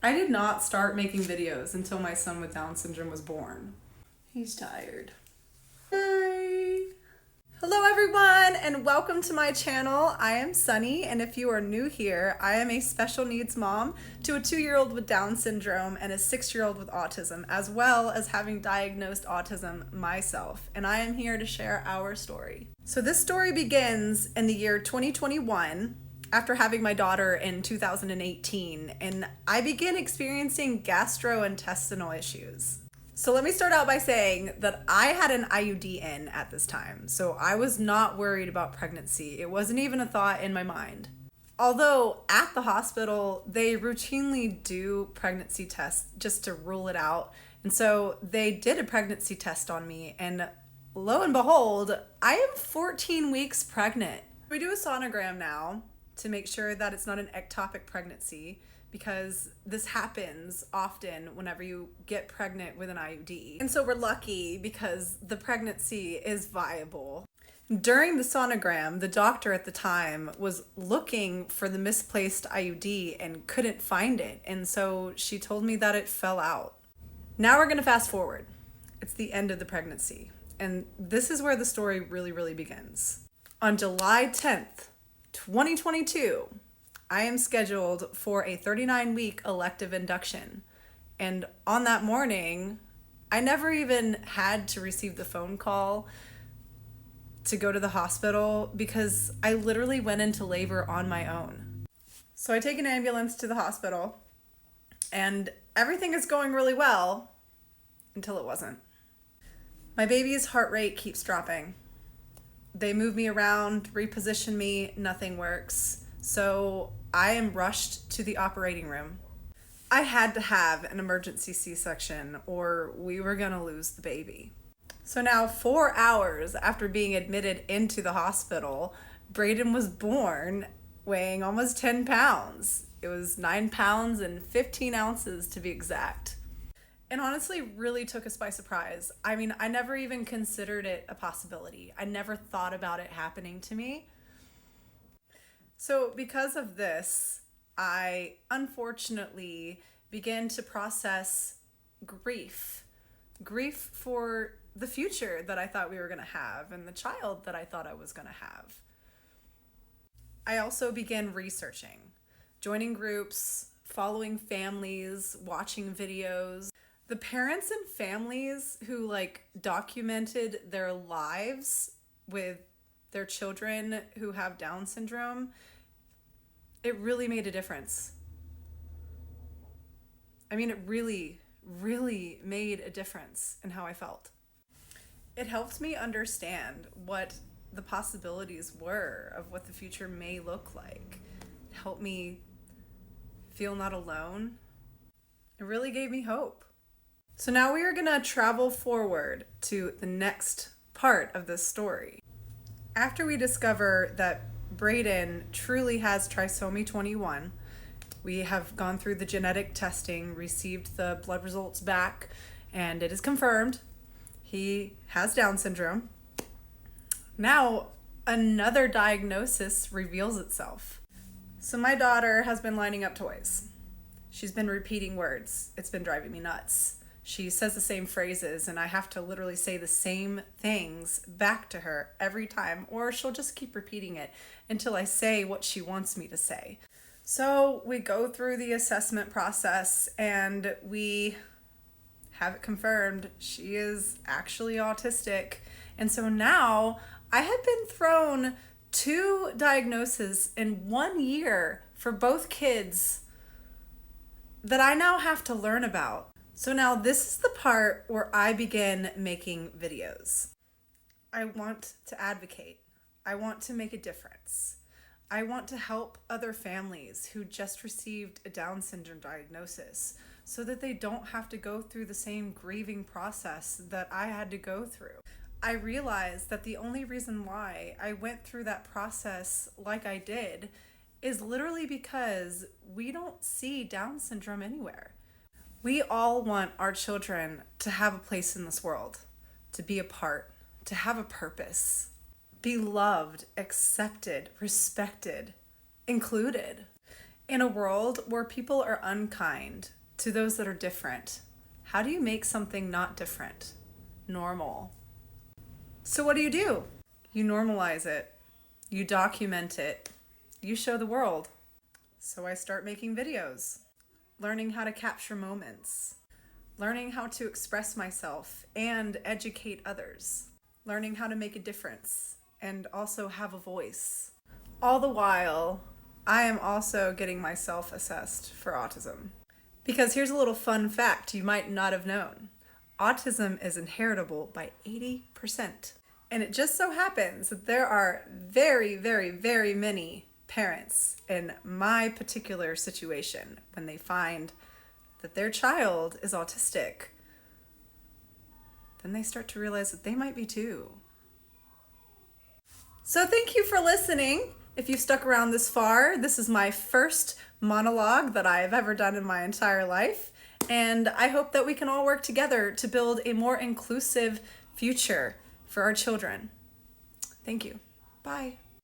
I did not start making videos until my son with Down syndrome was born. He's tired. Hi. Hello everyone and welcome to my channel. I am Sunny, and if you are new here, I am a special needs mom to a 2-year-old with Down syndrome and a 6-year-old with autism, as well as having diagnosed autism myself, and I am here to share our story. So this story begins in the year 2021 after having my daughter in 2018, and I began experiencing gastrointestinal issues. So let me start out by saying that I had an IUD in at this time, so I was not worried about pregnancy. It wasn't even a thought in my mind. Although at the hospital, they routinely do pregnancy tests just to rule it out. And so they did a pregnancy test on me, and lo and behold, I am 14 weeks pregnant. We do a sonogram now to make sure that it's not an ectopic pregnancy, because this happens often whenever you get pregnant with an IUD. And so we're lucky because the pregnancy is viable. During the sonogram, the doctor at the time was looking for the misplaced IUD and couldn't find it. And so she told me that it fell out. Now we're gonna fast forward. It's the end of the pregnancy. And this is where the story really begins. On July 10th, 2022, I am scheduled for a 39-week elective induction. And on that morning, I never even had to receive the phone call to go to the hospital because I literally went into labor on my own. So I take an ambulance to the hospital and everything is going really well until it wasn't. My baby's heart rate keeps dropping. They move me around, reposition me, nothing works. So I am rushed to the operating room. I had to have an emergency C-section or we were gonna lose the baby. So now 4 hours after being admitted into the hospital, Brayden was born weighing almost 10 pounds. It was 9 pounds and 15 ounces to be exact. And honestly, really took us by surprise. I mean, I never even considered it a possibility. I never thought about it happening to me. So because of this, I unfortunately began to process grief. Grief for the future that I thought we were gonna have and the child that I thought I was gonna have. I also began researching, joining groups, following families, watching videos. The parents and families who documented their lives with their children who have Down syndrome, it really made a difference. I mean, it really made a difference in how I felt. It helped me understand what the possibilities were of what the future may look like. It helped me feel not alone. It really gave me hope. So now we are gonna travel forward to the next part of this story. After we discover that Brayden truly has trisomy 21, we have gone through the genetic testing, received the blood results back, and it is confirmed he has Down syndrome. Now another diagnosis reveals itself. So my daughter has been lining up toys. She's been repeating words. It's been driving me nuts. She says the same phrases and I have to literally say the same things back to her every time, or she'll just keep repeating it until I say what she wants me to say. So we go through the assessment process and we have it confirmed she is actually autistic. And so now I had been thrown 2 diagnoses in 1 year for both kids that I now have to learn about. So now this is the part where I begin making videos. I want to advocate. I want to make a difference. I want to help other families who just received a Down syndrome diagnosis so that they don't have to go through the same grieving process that I had to go through. I realized that the only reason why I went through that process like I did is literally because we don't see Down syndrome anywhere. We all want our children to have a place in this world, to be a part, to have a purpose, be loved, accepted, respected, included. In a world where people are unkind to those that are different, how do you make something not different normal? So what do? You normalize it. You document it. You show the world. So I start making videos, learning how to capture moments, learning how to express myself and educate others, learning how to make a difference and also have a voice. All the while, I am also getting myself assessed for autism. Because here's a little fun fact you might not have known. Autism is inheritable by 80%. And it just so happens that there are very, very, very many parents in my particular situation when they find that their child is autistic, then they start to realize that they might be too. So thank you for listening. If you've stuck around this far, this is my first monologue that I've ever done in my entire life. And I hope that we can all work together to build a more inclusive future for our children. Thank you. Bye.